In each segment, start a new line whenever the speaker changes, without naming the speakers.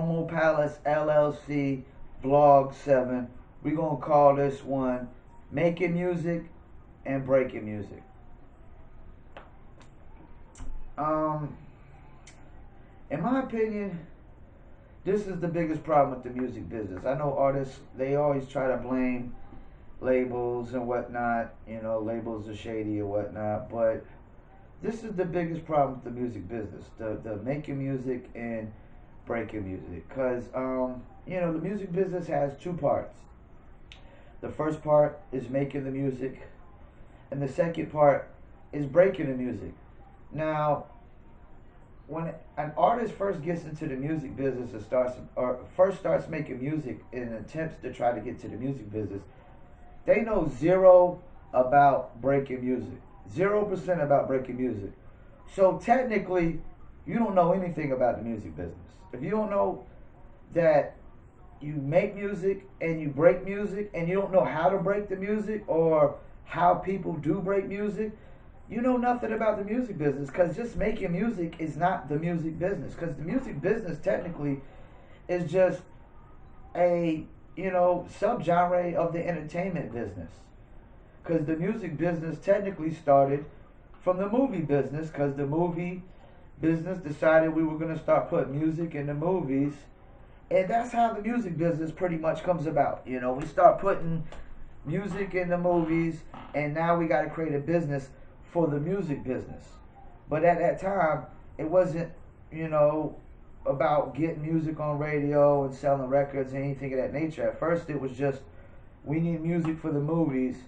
Promo Palace LLC Vlog7. We're going to call this one Making Music and Breaking Music. In my opinion, this is the biggest problem with the music business. I know artists, they always try to blame labels and whatnot. You know, labels are shady or whatnot. But this is the biggest problem with the music business. The making music and breaking music. Because, you know, the music business has two parts. The first part is making the music. And the second part is breaking the music. Now, when an artist first gets into the music business and starts making music and attempts to try to get to the music business, they know zero about breaking music. 0% about breaking music. So technically, you don't know anything about the music business. If you don't know that you make music and you break music, and you don't know how to break the music or how people do break music, you know nothing about the music business, because just making music is not the music business. Because the music business technically is just a, you know, subgenre of the entertainment business. Because the music business technically started from the movie business, because the movie business decided we were going to start putting music in the movies. And that's how the music business pretty much comes about. You know, we start putting music in the movies, and now we got to create a business for the music business. But at that time, it wasn't, you know, about getting music on radio and selling records and anything of that nature. At first, it was just, we need music for the movies.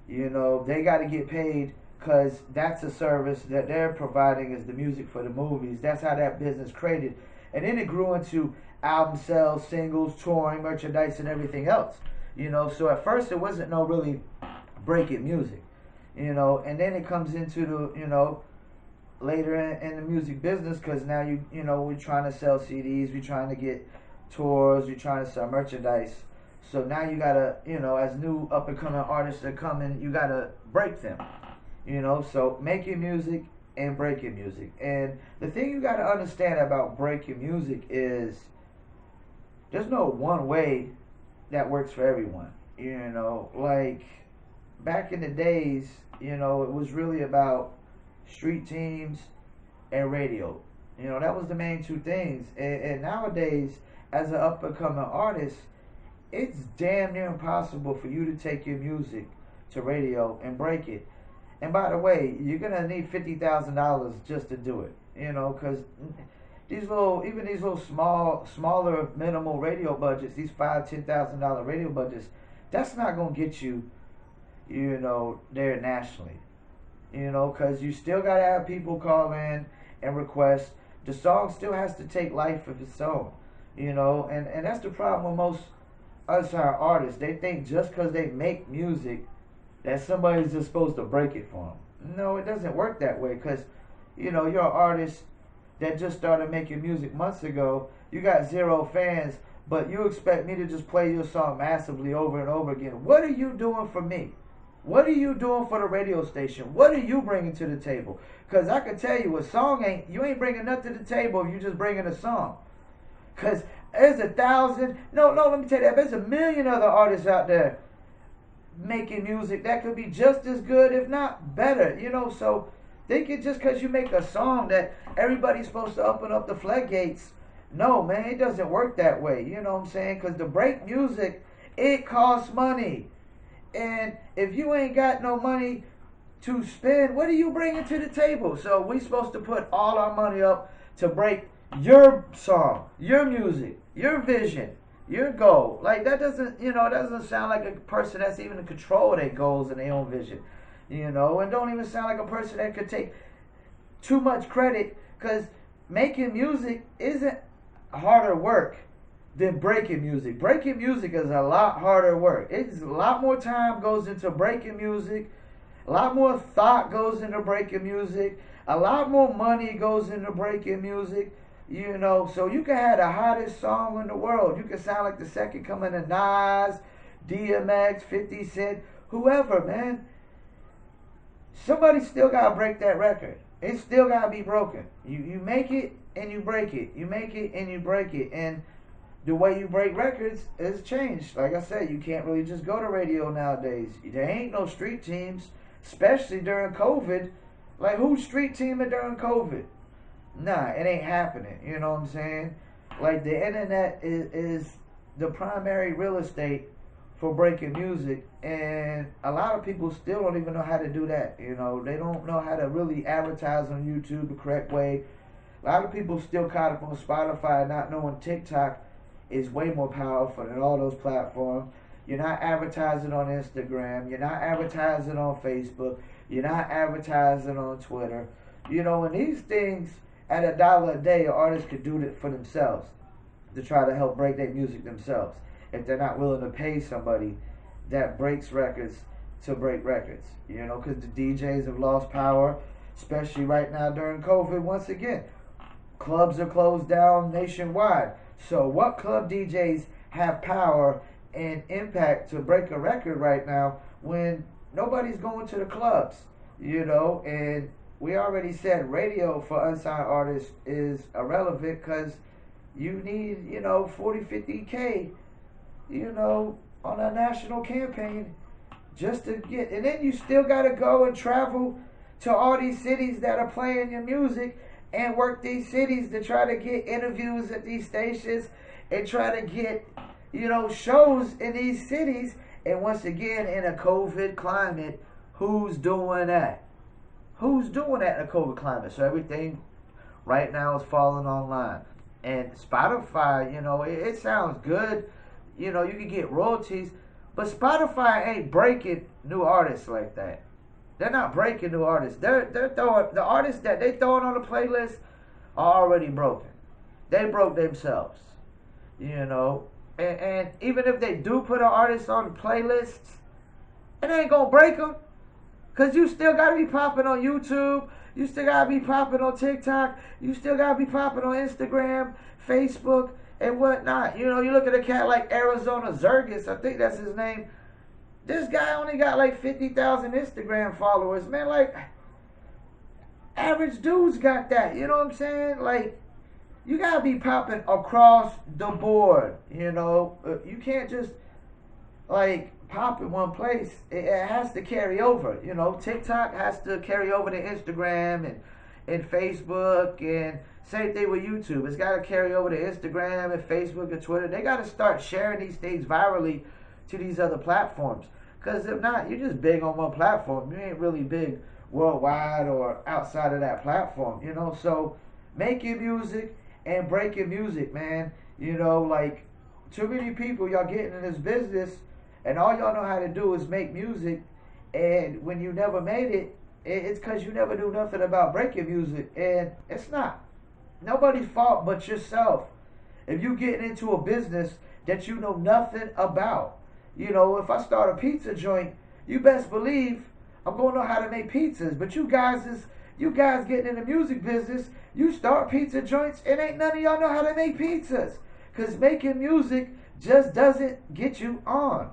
You know, they got to get paid because that's a service that they're providing, is the music for the movies. That's how that business created. And then it grew into album sales, singles, touring, merchandise, and everything else. You know, so at first it wasn't no really breaking music. You know, and then it comes into the, you know, later in the music business, because now you know, we're trying to sell CDs, we're trying to get tours, we're trying to sell merchandise. So now you gotta, you know, as new up and coming artists are coming, you gotta break them. You know, so making music and breaking music. And the thing you gotta understand about breaking music is there's no one way that works for everyone. You know, like back in the days, you know, it was really about street teams and radio. You know, that was the main two things. And nowadays, as an up-and-coming artist, it's damn near impossible for you to take your music to radio and break it. And by the way, you're going to need $50,000 just to do it. You know, because these little smaller minimal radio budgets, these $5,000, $10,000 radio budgets, that's not going to get you, you know, there nationally. You know, because you still got to have people call in and request. The song still has to take life of its own. You know, and that's the problem with most us artists. They think just because they make music that somebody's just supposed to break it for them. No, it doesn't work that way, because, you know, you're an artist that just started making music months ago. You got 0 fans, but you expect me to just play your song massively over and over again. What are you doing for me? What are you doing for the radio station? What are you bringing to the table? Because I can tell you, you ain't bringing nothing to the table if you just bringing a song. Because there's 1,000, let me tell you that, there's 1,000,000 other artists out there making music that could be just as good, if not better. You know, so think it just because you make a song that everybody's supposed to open up the floodgates. No, man, it doesn't work that way. You know what I'm saying? Because to break music, it costs money. And if you ain't got no money to spend, what are you bringing to the table? So we supposed to put all our money up to break your song, your music, your vision, your goal. Like, that doesn't, you know, doesn't sound like a person that's even in control of their goals and their own vision. You know, and don't even sound like a person that could take too much credit, because making music isn't harder work than breaking music. Breaking music is a lot harder work. It's a lot more time goes into breaking music. A lot more thought goes into breaking music. A lot more money goes into breaking music. You know, so you can have the hottest song in the world. You can sound like the second coming of Nas, DMX, 50 Cent, whoever, man. Somebody still got to break that record. It still got to be broken. You make it, and you break it. You make it and you break it. And the way you break records has changed. Like I said, you can't really just go to radio nowadays. There ain't no street teams, especially during COVID. Like, who's street teaming during COVID? Nah, it ain't happening. You know what I'm saying? Like, the internet is the primary real estate for breaking music, and a lot of people still don't even know how to do that. You know, they don't know how to really advertise on YouTube the correct way. A lot of people still caught up on Spotify, not knowing TikTok is way more powerful than all those platforms. You're not advertising on Instagram. You're not advertising on Facebook. You're not advertising on Twitter. You know, and these things at $1 a day, artists could do it for themselves to try to help break their music themselves, if they're not willing to pay somebody that breaks records to break records. You know, because the DJs have lost power, especially right now during COVID. Once again, clubs are closed down nationwide. So what club DJs have power and impact to break a record right now when nobody's going to the clubs? You know, and we already said radio for unsigned artists is irrelevant because you need, you know, 40, 50K, you know, on a national campaign just to get, and then you still got to go and travel to all these cities that are playing your music and work these cities to try to get interviews at these stations and try to get, you know, shows in these cities. And once again, in a COVID climate, who's doing that? Who's doing that in a COVID climate? So everything right now is falling online. And Spotify, you know, it sounds good. You know, you can get royalties. But Spotify ain't breaking new artists like that. They're not breaking new artists. They're throwing, the artists that they throwing on the playlist are already broken. They broke themselves. You know. And even if they do put an artist on the playlists, it ain't gonna break them. Because you still got to be popping on YouTube. You still got to be popping on TikTok. You still got to be popping on Instagram, Facebook, and whatnot. You know, you look at a cat like Arizona Zergis, I think that's his name. This guy only got like 50,000 Instagram followers. Man, like, average dudes got that. You know what I'm saying? Like, you got to be popping across the board. You know, you can't just, like, pop in one place. It has to carry over. You know, TikTok has to carry over to Instagram and Facebook, and same thing with YouTube. It's got to carry over to Instagram and Facebook and Twitter. They got to start sharing these things virally to these other platforms. Because if not, you're just big on one platform. You ain't really big worldwide or outside of that platform. You know, so make your music and break your music, man. You know, like, too many people, y'all getting in this business, and all y'all know how to do is make music, and when you never made it, it's because you never knew nothing about breaking music, and it's not. Nobody's fault but yourself. If you getting into a business that you know nothing about, you know, if I start a pizza joint, you best believe I'm going to know how to make pizzas, but you guys getting in the music business, you start pizza joints, and ain't none of y'all know how to make pizzas, because making music just doesn't get you on.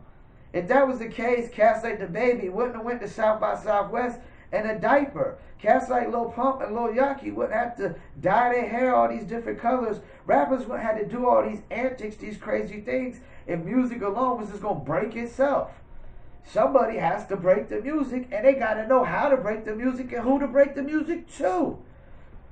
If that was the case, cats like the Baby wouldn't have went to South by Southwest in a diaper. Cats like Lil Pump and Lil Yachty wouldn't have to dye their hair all these different colors. Rappers wouldn't have to do all these antics, these crazy things, if music alone was just going to break itself. Somebody has to break the music, and they got to know how to break the music and who to break the music to.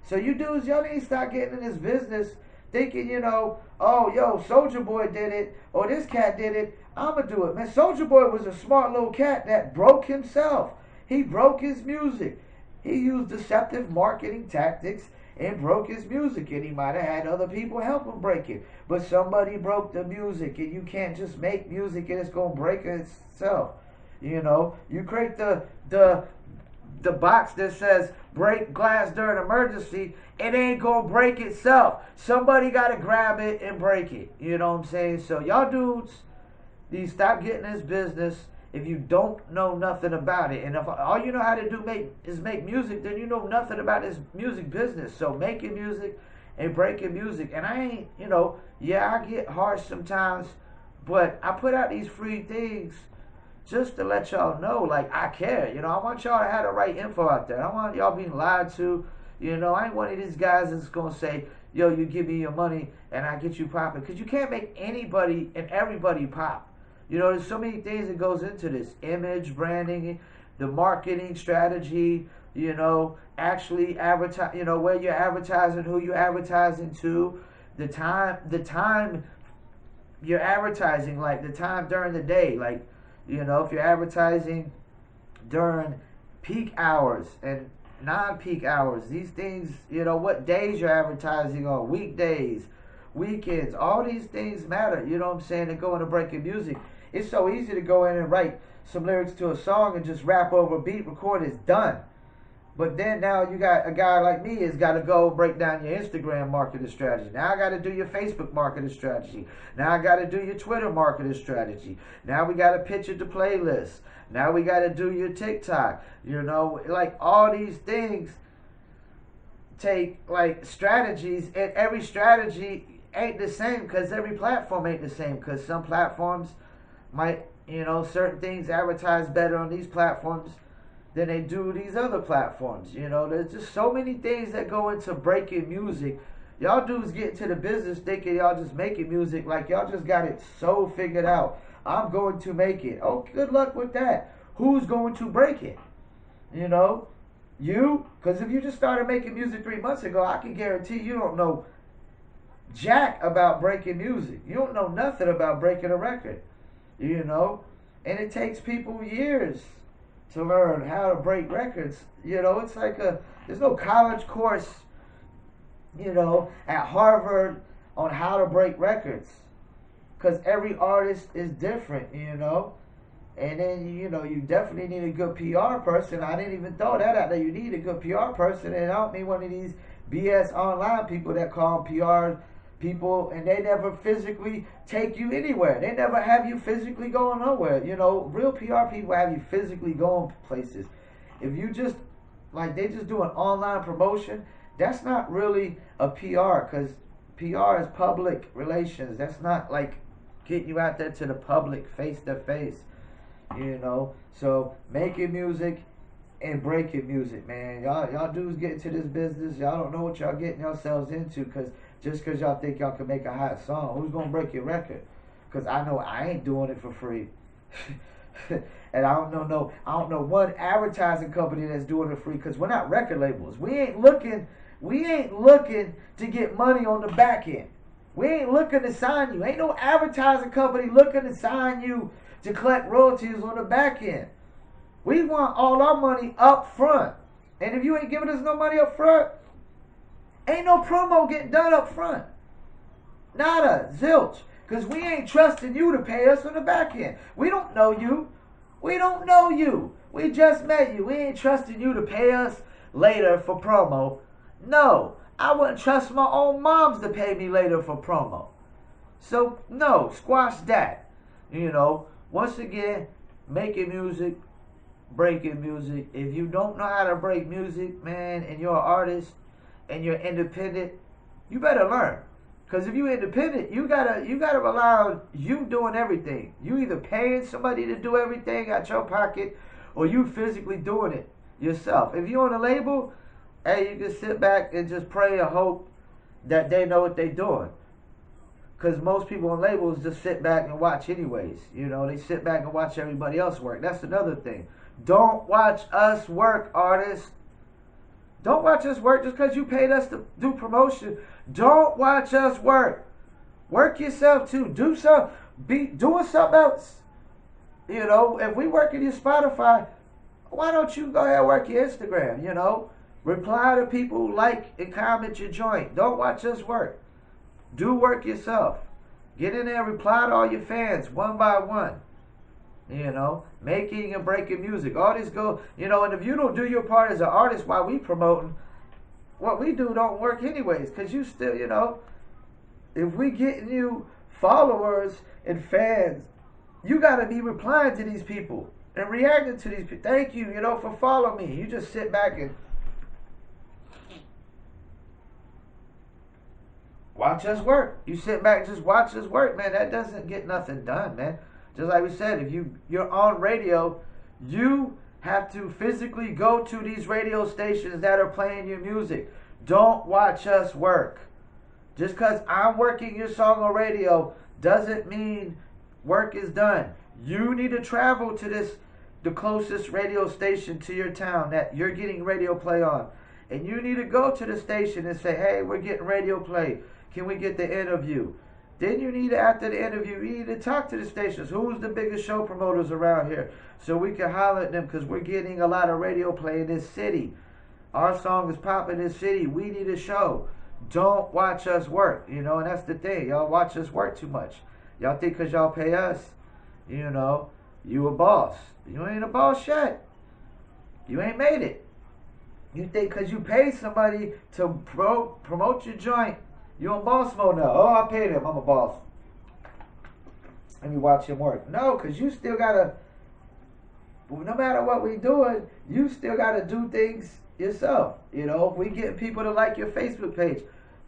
So you dudes, y'all need to start getting in this business thinking, you know, oh, yo, Soulja Boy did it, or this cat did it, I'ma do it. Man, Soulja Boy was a smart little cat that broke himself. He broke his music. He used deceptive marketing tactics and broke his music, and he might have had other people help him break it. But somebody broke the music, and you can't just make music and it's gonna break itself. You know, you create the box that says break glass during emergency, it ain't gonna break itself. Somebody gotta grab it and break it. You know what I'm saying? So y'all dudes, you stop getting this business if you don't know nothing about it. And if all you know how to do is make music, then you know nothing about this music business. So making music and breaking music. And I ain't, you know, yeah, I get harsh sometimes, but I put out these free things just to let y'all know, like, I care. You know, I want y'all to have the right info out there. I don't want y'all being lied to. You know, I ain't one of these guys that's going to say, yo, you give me your money and I get you popping. Because you can't make anybody and everybody pop. You know, there's so many things that goes into this. Image, branding, the marketing strategy, you know, actually advertise, you know, where you're advertising, who you're advertising to, the time you're advertising, like the time during the day. Like, you know, if you're advertising during peak hours and non-peak hours, these things, you know, what days you're advertising on, weekdays, weekends, all these things matter, you know what I'm saying, to go into breaking music. It's so easy to go in and write some lyrics to a song and just rap over a beat, record, it's done. But then now you got a guy like me has got to go break down your Instagram marketing strategy. Now I got to do your Facebook marketing strategy. Now I got to do your Twitter marketing strategy. Now we got to pitch it to playlists. Now we got to do your TikTok. You know, like all these things take like strategies, and every strategy ain't the same because every platform ain't the same, because some platforms might, you know, certain things advertise better on these platforms than they do these other platforms. You know, there's just so many things that go into breaking music. Y'all dudes get into the business thinking y'all just making music like y'all just got it so figured out. I'm going to make it. Oh, good luck with that. Who's going to break it? You know, you? Because if you just started making music 3 months ago, I can guarantee you don't know jack about breaking music. You don't know nothing about breaking a record. You know, and it takes people years to learn how to break records. You know, it's like there's no college course, you know, at Harvard on how to break records, because every artist is different, you know. And then, you know, you definitely need a good PR person. I didn't even throw that out there. You need a good PR person, and I don't mean one of these BS online people that call PR people and they never physically take you anywhere. They never have you physically going nowhere. You know, real PR people have you physically going places. If you just, like, they just do an online promotion, that's not really a PR, because PR is public relations. That's not like getting you out there to the public face to face, you know. So making music and breaking music, man. Y'all dudes get into this business, y'all don't know what y'all getting yourselves into, because just because y'all think y'all can make a hot song, who's gonna break your record? Because I know I ain't doing it for free. And I don't know one advertising company that's doing it free, because we're not record labels. We ain't looking to get money on the back end. We ain't looking to sign you. Ain't no advertising company looking to sign you to collect royalties on the back end. We want all our money up front. And if you ain't giving us no money up front, ain't no promo getting done up front. Nada, zilch. Because we ain't trusting you to pay us on the back end. We don't know you. We don't know you. We just met you. We ain't trusting you to pay us later for promo. No, I wouldn't trust my own moms to pay me later for promo. So, no, squash that. You know, once again, making music, breaking music. If you don't know how to break music, man, and you're an artist and you're independent, you better learn. Because if you're independent, you gotta rely on you doing everything. You either paying somebody to do everything out your pocket, or you physically doing it yourself. If you're on a label, hey, you can sit back and just pray and hope that they know what they're doing. Because most people on labels just sit back and watch anyways. You know, they sit back and watch everybody else work. That's another thing. Don't watch us work, artists. Don't watch us work just because you paid us to do promotion. Don't watch us work. Work yourself too. Be doing something else. You know, if we work in your Spotify, why don't you go ahead and work your Instagram, you know? Reply to people who like and comment your joint. Don't watch us work. Do work yourself. Get in there and reply to all your fans one by one. You know, making and breaking music. All this go, you know, and if you don't do your part as an artist while we promoting, what we do don't work anyways. Because you still, you know, if we getting you followers and fans, you got to be replying to these people and reacting to these people. Thank you, you know, for following me. You just sit back and watch us work. You sit back and just watch us work, man. That doesn't get nothing done, man. Just like we said, if you're on radio, you have to physically go to these radio stations that are playing your music. Don't watch us work. Just because I'm working your song on radio doesn't mean work is done. You need to travel to the closest radio station to your town that you're getting radio play on. And you need to go to the station and say, hey, we're getting radio play. Can we get the interview? Then you need to, after the interview, you need to talk to the stations. Who's the biggest show promoters around here? So we can holler at them because we're getting a lot of radio play in this city. Our song is popping in this city. We need a show. Don't watch us work, and that's the thing. Y'all watch us work too much. Y'all think because y'all pay us, you a boss. You ain't a boss yet. You ain't made it. You think because you pay somebody to promote your joint, you on boss mode now. Oh, I paid him. I'm a boss. Let me watch him work. No, because you still got to, no matter what we doing, you still got to do things yourself. If we getting people to like your Facebook page,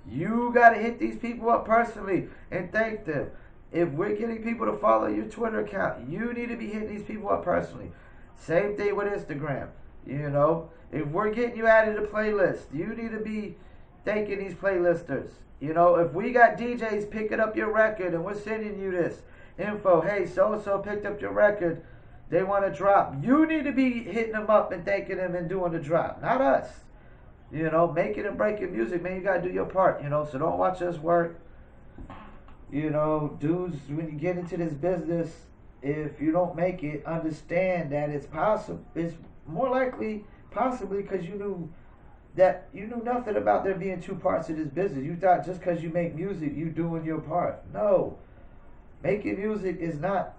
you got to hit these people up personally and thank them. If we're getting people to follow your Twitter account, you need to be hitting these people up personally. Same thing with Instagram. If we're getting you added to playlists, you need to be thanking these playlisters. If we got DJs picking up your record and we're sending you this info, hey, so-and-so picked up your record, they want to drop. You need to be hitting them up and thanking them and doing the drop, not us. Making and breaking music, man, you got to do your part, so don't watch us work. Dudes, when you get into this business, if you don't make it, understand that it's possible. It's more likely, possibly, because you knew nothing about there being two parts of this business. You thought just because you make music, you doing your part. No. Making music is not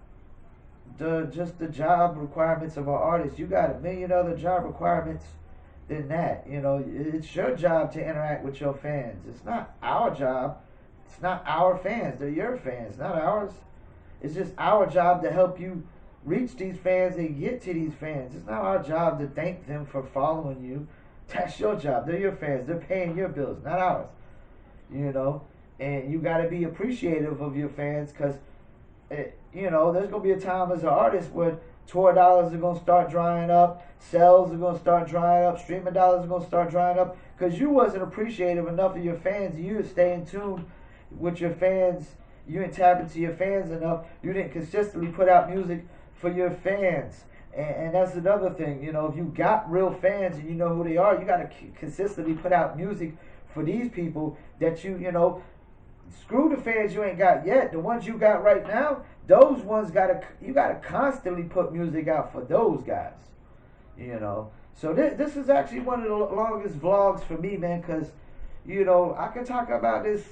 just the job requirements of an artist. You got a million other job requirements than that. It's your job to interact with your fans. It's not our job. It's not our fans. They're your fans, not ours. It's just our job to help you reach these fans and get to these fans. It's not our job to thank them for following you. That's your job. They're your fans. They're paying your bills, not ours. And you got to be appreciative of your fans because, there's going to be a time as an artist where tour dollars are going to start drying up, sales are going to start drying up, streaming dollars are going to start drying up because you wasn't appreciative enough of your fans. You didn't stay in tune with your fans. You didn't tap into your fans enough. You didn't consistently put out music for your fans. And that's another thing. If you got real fans and you know who they are, you got to consistently put out music for these people that screw the fans you ain't got yet. The ones you got right now, those ones you gotta constantly put music out for those guys. So this is actually one of the longest vlogs for me, man, because I can talk about this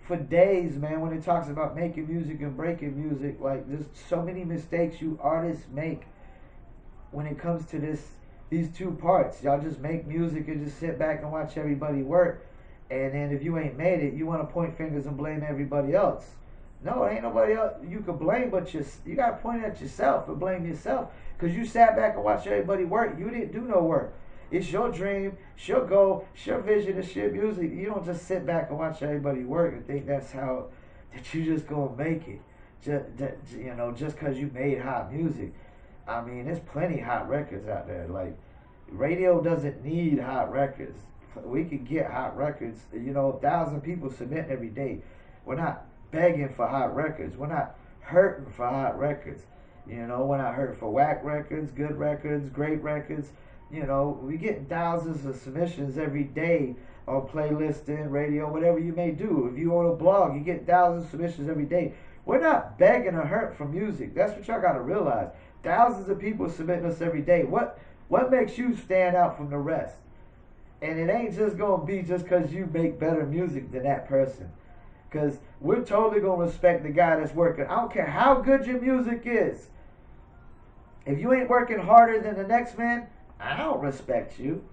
for days, man, when it talks about making music and breaking music. Like, there's so many mistakes you artists make when it comes to these two parts. Y'all just make music and just sit back and watch everybody work. And then if you ain't made it, you want to point fingers and blame everybody else. No, it ain't nobody else you could blame but you got to point at yourself and blame yourself. Because you sat back and watched everybody work. You didn't do no work. It's your dream, it's your goal, it's your vision, it's your music. You don't just sit back and watch everybody work and think that you just going to make it. Just because you made hot music. I mean, there's plenty hot records out there. Like, radio doesn't need hot records. We can get hot records. 1,000 people submit every day. We're not begging for hot records. We're not hurting for hot records. We're not hurting for whack records, good records, great records. We get thousands of submissions every day on playlisting, radio, whatever you may do. If you own a blog, you get thousands of submissions every day. We're not begging or hurting for music. That's what y'all got to realize. Thousands of people submitting us every day. What makes you stand out from the rest? And it ain't just going to be just because you make better music than that person. Because we're totally going to respect the guy that's working. I don't care how good your music is. If you ain't working harder than the next man, I don't respect you.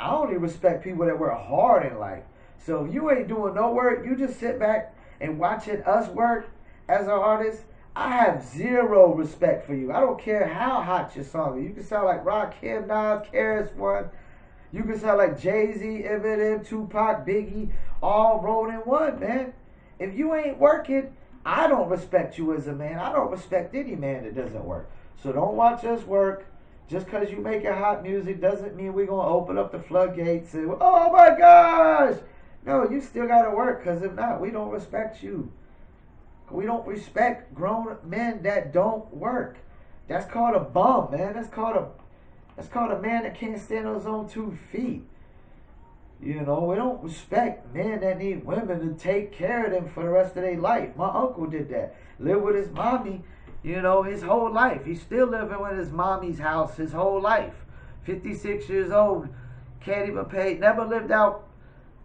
I only respect people that work hard in life. So if you ain't doing no work, you just sit back and watching us work as an artist, I have zero respect for you. I don't care how hot your song is. You can sound like Rakim, Nas, KRS-One. You can sound like Jay-Z, Eminem, Tupac, Biggie, all rolled in one, man. If you ain't working, I don't respect you as a man. I don't respect any man that doesn't work. So don't watch us work. Just because you making hot music doesn't mean we're going to open up the floodgates and, oh my gosh, No, you still gotta work, because if not, we don't respect you. We don't respect grown men that don't work. That's called a bum, man. That's called a man that can't stand on his own 2 feet. You know, we don't respect men that need women to take care of them for the rest of their life. My uncle did that. Lived with his mommy, his whole life. He's still living with his mommy's house his whole life. 56 years old, can't even pay, never lived out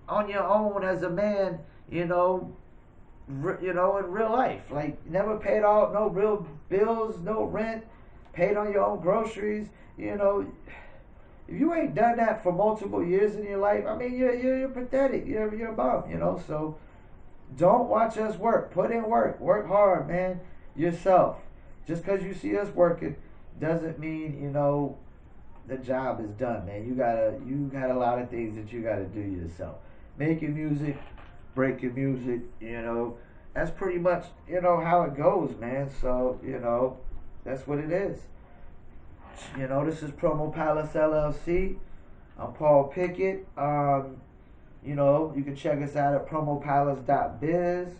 on your own as a man, in real life. Like, never paid all, no real bills, no rent, paid on your own groceries, if you ain't done that for multiple years in your life, I mean, you're pathetic. You're a bum. So don't watch us work. Put in work. Work hard, man. Yourself. Just because you see us working doesn't mean the job is done, man. You got a lot of things that you got to do yourself. Making music, breaking music. That's pretty much how it goes, man. So that's what it is. This is Promo Palace LLC. I'm Paul Pickett. You can check us out at promopalace.biz,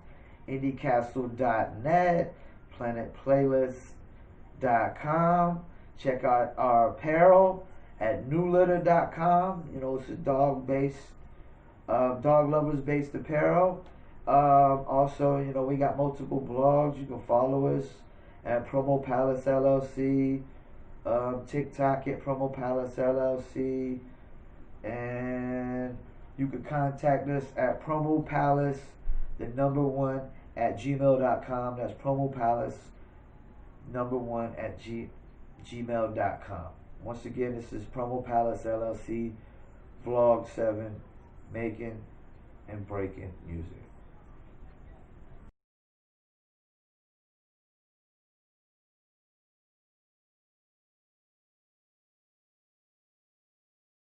indiecastle.net, planetplaylist.com. Check out our apparel at newlitter.com. It's a dog lovers based apparel. Also, we got multiple blogs. You can follow us at Promo Palace LLC. TikTok at Promo Palace LLC, and you can contact us at promopalace, #1 at gmail.com. That's promopalace, #1 at gmail.com. Once again, this is Promo Palace LLC, Vlog7, making and breaking music.